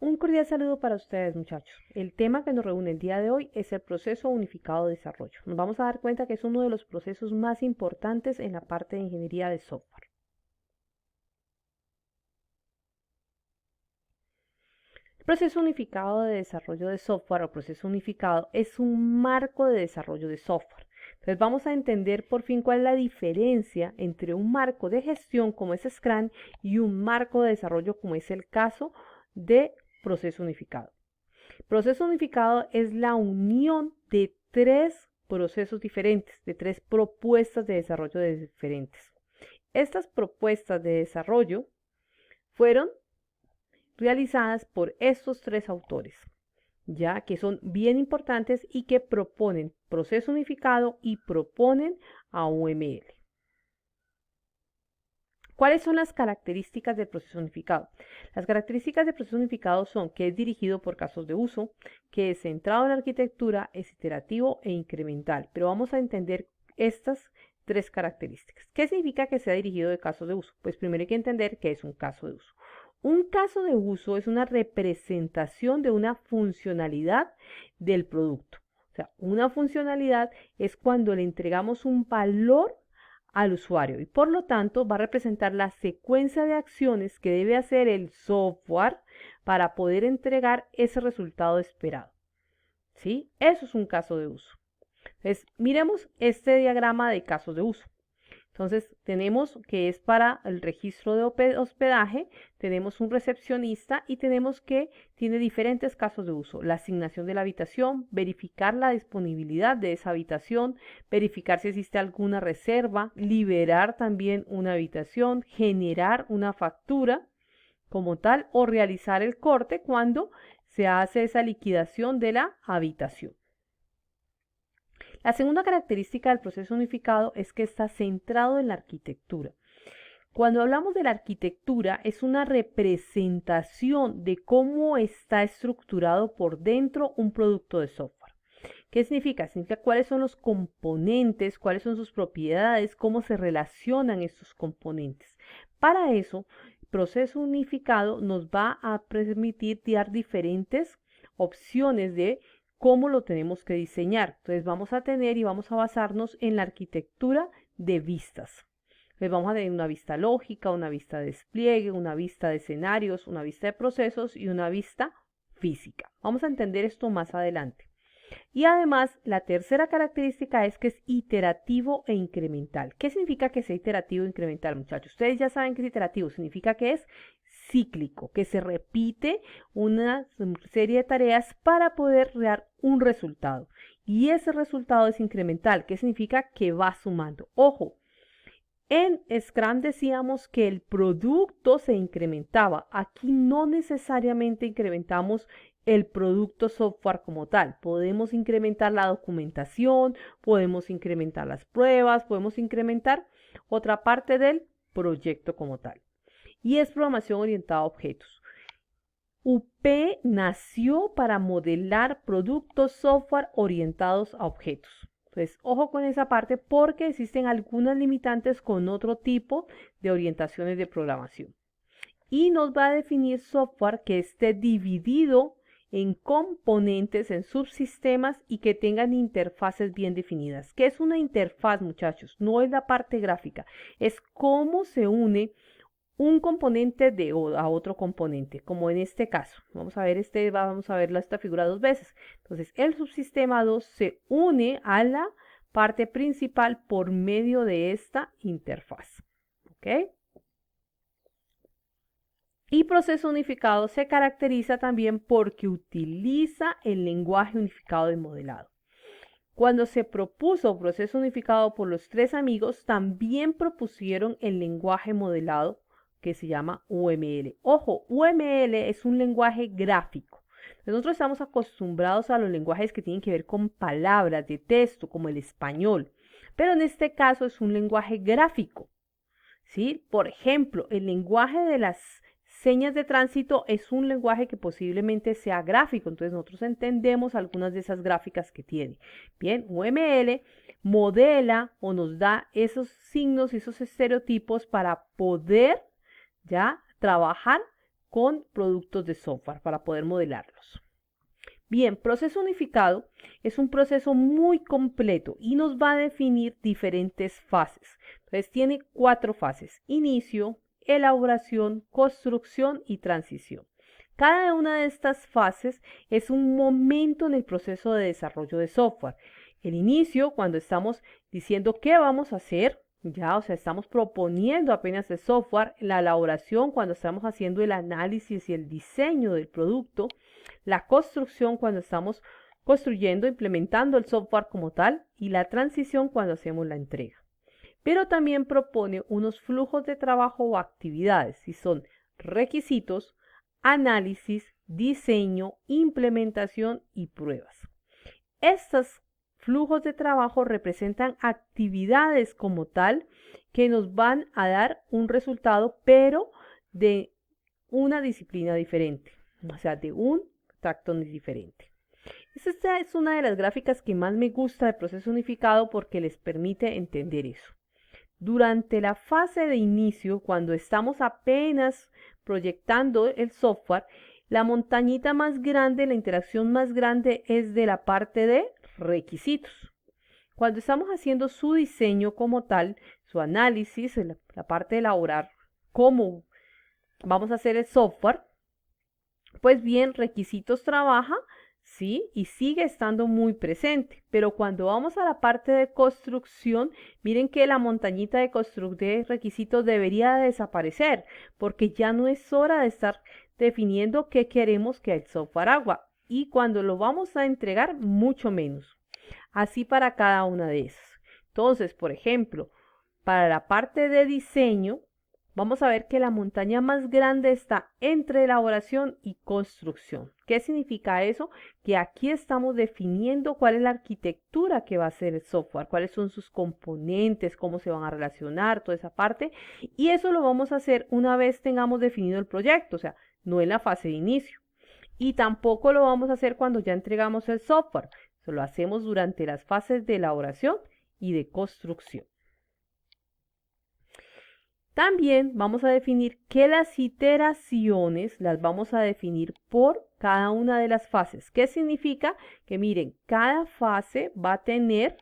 Un cordial saludo para ustedes, muchachos. El tema que nos reúne el día de hoy es el proceso unificado de desarrollo. Nos vamos a dar cuenta que es uno de los procesos más importantes en la parte de ingeniería de software. El proceso unificado de desarrollo de software o proceso unificado es un marco de desarrollo de software. Entonces vamos a entender por fin cuál es la diferencia entre un marco de gestión como es Scrum y un marco de desarrollo como es el caso de proceso unificado. Proceso unificado es la unión de tres procesos diferentes, de tres propuestas de desarrollo diferentes. Estas propuestas de desarrollo fueron realizadas por estos tres autores, ya que son bien importantes y que proponen proceso unificado y proponen a UML. ¿Cuáles son las características del proceso unificado? Las características del proceso unificado son que es dirigido por casos de uso, que es centrado en la arquitectura, es iterativo e incremental. Pero vamos a entender estas tres características. ¿Qué significa que sea dirigido de casos de uso? Pues primero hay que entender qué es un caso de uso. Un caso de uso es una representación de una funcionalidad del producto. O sea, una funcionalidad es cuando le entregamos un valor al usuario y por lo tanto va a representar la secuencia de acciones que debe hacer el software para poder entregar ese resultado esperado. ¿Sí? Eso es un caso de uso. Entonces, miremos este diagrama de casos de uso. Entonces, tenemos que es para el registro de hospedaje, tenemos un recepcionista y tenemos que tiene diferentes casos de uso. La asignación de la habitación, verificar la disponibilidad de esa habitación, verificar si existe alguna reserva, liberar también una habitación, generar una factura como tal o realizar el corte cuando se hace esa liquidación de la habitación. La segunda característica del proceso unificado es que está centrado en la arquitectura. Cuando hablamos de la arquitectura, es una representación de cómo está estructurado por dentro un producto de software. ¿Qué significa? Significa cuáles son los componentes, cuáles son sus propiedades, cómo se relacionan estos componentes. Para eso, el proceso unificado nos va a permitir dar diferentes opciones de cómo lo tenemos que diseñar. Entonces vamos a tener y vamos a basarnos en la arquitectura de vistas. Entonces vamos a tener una vista lógica, una vista de despliegue, una vista de escenarios, una vista de procesos y una vista física. Vamos a entender esto más adelante. Y además, la tercera característica es que es iterativo e incremental. ¿Qué significa que sea iterativo e incremental, muchachos? Ustedes ya saben que es iterativo, significa que es cíclico, que se repite una serie de tareas para poder crear un resultado. Y ese resultado es incremental, que significa que va sumando. Ojo, en Scrum decíamos que el producto se incrementaba. Aquí no necesariamente incrementamos el producto software como tal. Podemos incrementar la documentación, podemos incrementar las pruebas, podemos incrementar otra parte del proyecto como tal. Y es programación orientada a objetos. UP nació para modelar productos software orientados a objetos. Entonces, ojo con esa parte porque existen algunas limitantes con otro tipo de orientaciones de programación. Y nos va a definir software que esté dividido en componentes, en subsistemas y que tengan interfaces bien definidas. ¿Qué es una interfaz, muchachos? No es la parte gráfica, es cómo se une un componente a otro componente, como en este caso. Vamos a ver esta figura dos veces. Entonces, el subsistema 2 se une a la parte principal por medio de esta interfaz. ¿Ok? Y proceso unificado se caracteriza también porque utiliza el lenguaje unificado de modelado. Cuando se propuso proceso unificado por los tres amigos, también propusieron el lenguaje modelado que se llama UML. Ojo, UML es un lenguaje gráfico. Nosotros estamos acostumbrados a los lenguajes que tienen que ver con palabras de texto, como el español, pero en este caso es un lenguaje gráfico. ¿Sí? Por ejemplo, el lenguaje de las señas de tránsito es un lenguaje que posiblemente sea gráfico, entonces nosotros entendemos algunas de esas gráficas que tiene. Bien, UML modela o nos da esos signos, esos estereotipos para poder ya trabajar con productos de software para poder modelarlos. Bien, proceso unificado es un proceso muy completo y nos va a definir diferentes fases. Entonces tiene 4 fases: inicio, elaboración, construcción y transición. Cada una de estas fases es un momento en el proceso de desarrollo de software. El inicio, cuando estamos diciendo qué vamos a hacer, ya, o sea, estamos proponiendo apenas el software. La elaboración, cuando estamos haciendo el análisis y el diseño del producto. La construcción, cuando estamos construyendo, implementando el software como tal. Y la transición, cuando hacemos la entrega. Pero también propone unos flujos de trabajo o actividades, si son requisitos, análisis, diseño, implementación y pruebas. Estos flujos de trabajo representan actividades como tal que nos van a dar un resultado, pero de una disciplina diferente, o sea, de un tracto diferente. Esta es una de las gráficas que más me gusta de proceso unificado porque les permite entender eso. Durante la fase de inicio, cuando estamos apenas proyectando el software, la montañita más grande, la interacción más grande es de la parte de requisitos. Cuando estamos haciendo su diseño como tal, su análisis, la parte de elaborar cómo vamos a hacer el software, pues bien, requisitos trabaja, ¿sí? Y sigue estando muy presente. Pero cuando vamos a la parte de construcción, miren que la montañita de requisitos debería desaparecer, porque ya no es hora de estar definiendo qué queremos que el software haga. Y cuando lo vamos a entregar, mucho menos. Así para cada una de esas. Entonces, por ejemplo, para la parte de diseño, vamos a ver que la montaña más grande está entre elaboración y construcción. ¿Qué significa eso? Que aquí estamos definiendo cuál es la arquitectura que va a ser el software, cuáles son sus componentes, cómo se van a relacionar, toda esa parte. Y eso lo vamos a hacer una vez tengamos definido el proyecto, o sea, no en la fase de inicio. Y tampoco lo vamos a hacer cuando ya entregamos el software. Eso lo hacemos durante las fases de elaboración y de construcción. También vamos a definir que las iteraciones las vamos a definir por cada una de las fases. ¿Qué significa? Que miren, cada fase va a tener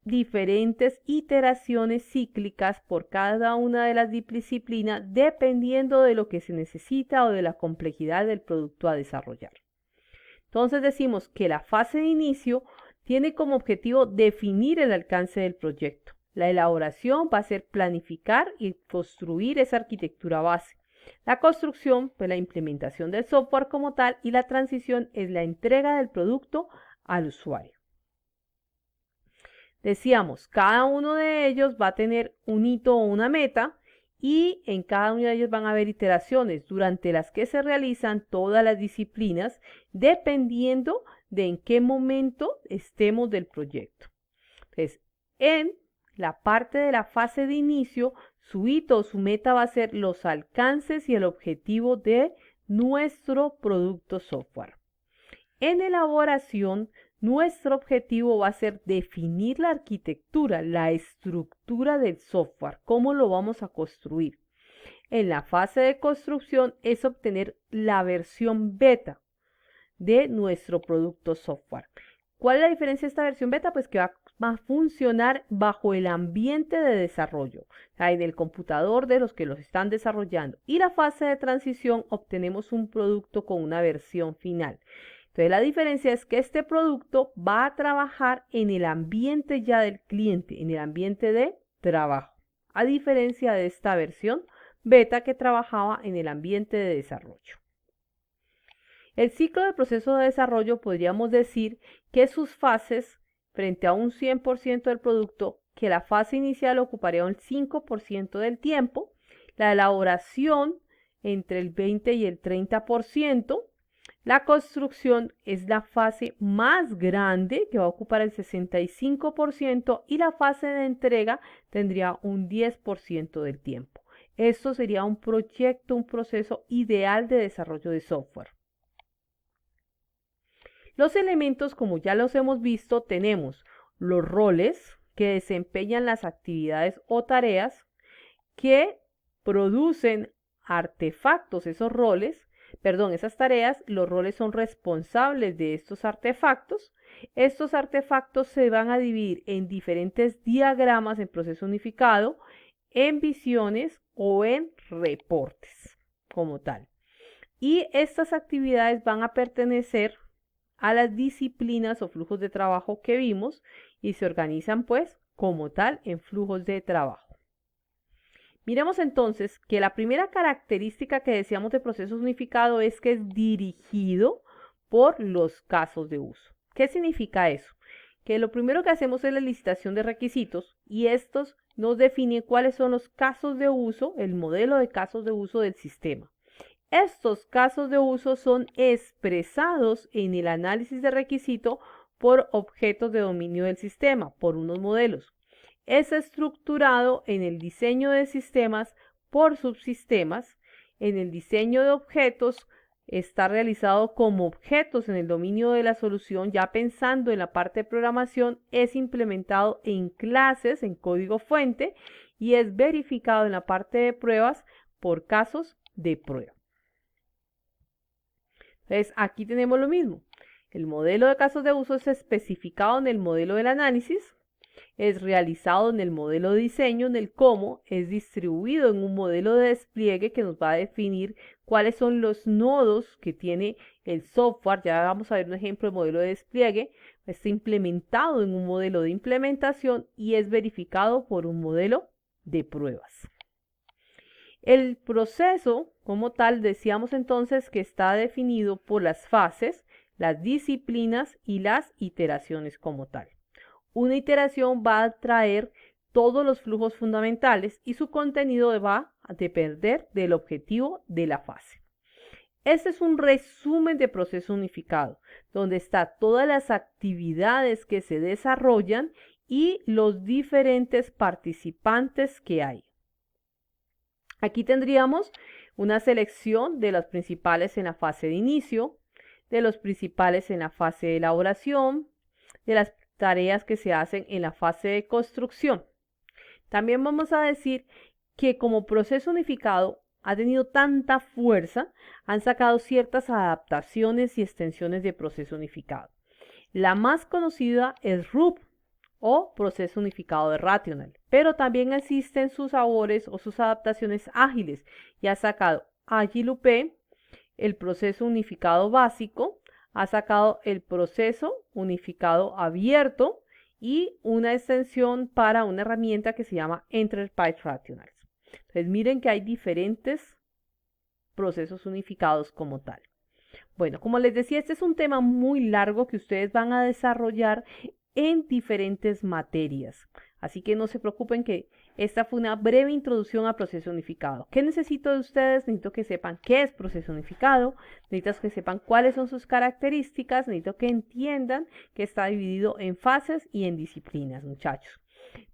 diferentes iteraciones cíclicas por cada una de las disciplinas dependiendo de lo que se necesita o de la complejidad del producto a desarrollar. Entonces decimos que la fase de inicio tiene como objetivo definir el alcance del proyecto. La elaboración va a ser planificar y construir esa arquitectura base. La construcción, pues la implementación del software como tal, y la transición es la entrega del producto al usuario. Decíamos, cada uno de ellos va a tener un hito o una meta y en cada uno de ellos van a haber iteraciones durante las que se realizan todas las disciplinas dependiendo de en qué momento estemos del proyecto. Entonces, en la parte de la fase de inicio, su hito o su meta va a ser los alcances y el objetivo de nuestro producto software. En elaboración, nuestro objetivo va a ser definir la arquitectura, la estructura del software, cómo lo vamos a construir. En la fase de construcción es obtener la versión beta de nuestro producto software. ¿Cuál es la diferencia de esta versión beta? Pues que va a funcionar bajo el ambiente de desarrollo, o sea, en el computador de los que los están desarrollando. Y la fase de transición obtenemos un producto con una versión final. Entonces la diferencia es que este producto va a trabajar en el ambiente ya del cliente, en el ambiente de trabajo, a diferencia de esta versión beta que trabajaba en el ambiente de desarrollo. El ciclo del proceso de desarrollo podríamos decir que sus fases frente a un 100% del producto, que la fase inicial ocuparía un 5% del tiempo, la elaboración entre el 20 y el 30%, la construcción es la fase más grande que va a ocupar el 65% y la fase de entrega tendría un 10% del tiempo. Esto sería un proyecto, un proceso ideal de desarrollo de software. Los elementos, como ya los hemos visto, tenemos los roles que desempeñan las actividades o tareas que producen artefactos, esos roles, perdón, esas tareas, los roles son responsables de estos artefactos. Estos artefactos se van a dividir en diferentes diagramas en proceso unificado, en visiones o en reportes como tal. Y estas actividades van a pertenecer a las disciplinas o flujos de trabajo que vimos y se organizan pues como tal en flujos de trabajo. Miremos entonces que la primera característica que decíamos de proceso unificado es que es dirigido por los casos de uso. ¿Qué significa eso? Que lo primero que hacemos es la licitación de requisitos y estos nos definen cuáles son los casos de uso, el modelo de casos de uso del sistema. Estos casos de uso son expresados en el análisis de requisito por objetos de dominio del sistema, por unos modelos. Es estructurado en el diseño de sistemas por subsistemas. En el diseño de objetos está realizado como objetos en el dominio de la solución, ya pensando en la parte de programación, es implementado en clases, en código fuente y es verificado en la parte de pruebas por casos de prueba. Entonces, aquí tenemos lo mismo. El modelo de casos de uso es especificado en el modelo del análisis, es realizado en el modelo de diseño, en el cómo, es distribuido en un modelo de despliegue que nos va a definir cuáles son los nodos que tiene el software. Ya vamos a ver un ejemplo de modelo de despliegue. Está implementado en un modelo de implementación y es verificado por un modelo de pruebas. El proceso como tal, decíamos entonces que está definido por las fases, las disciplinas y las iteraciones como tal. Una iteración va a traer todos los flujos fundamentales y su contenido va a depender del objetivo de la fase. Este es un resumen de proceso unificado, donde está todas las actividades que se desarrollan y los diferentes participantes que hay. Aquí tendríamos una selección de las principales en la fase de inicio, de los principales en la fase de elaboración, de las tareas que se hacen en la fase de construcción. También vamos a decir que como proceso unificado ha tenido tanta fuerza, han sacado ciertas adaptaciones y extensiones de proceso unificado. La más conocida es RUP o proceso unificado de Rational, pero también existen sus sabores o sus adaptaciones ágiles y ha sacado AgileUP, el proceso unificado básico, ha sacado el proceso unificado abierto y una extensión para una herramienta que se llama Enterprise Rationals. Entonces miren que hay diferentes procesos unificados como tal. Bueno, como les decía, este es un tema muy largo que ustedes van a desarrollar en diferentes materias. Así que no se preocupen que esta fue una breve introducción a proceso unificado. ¿Qué necesito de ustedes? Necesito que sepan qué es proceso unificado, necesito que sepan cuáles son sus características, necesito que entiendan que está dividido en fases y en disciplinas, muchachos.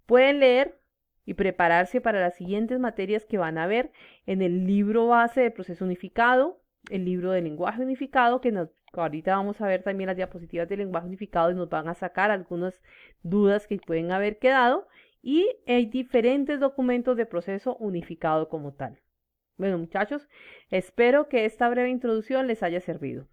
Pueden leer y prepararse para las siguientes materias que van a ver en el libro base de proceso unificado, el libro de lenguaje unificado, que ahorita vamos a ver también las diapositivas de lenguaje unificado y nos van a sacar algunas dudas que pueden haber quedado. Y hay diferentes documentos de proceso unificado como tal. Bueno, muchachos, espero que esta breve introducción les haya servido.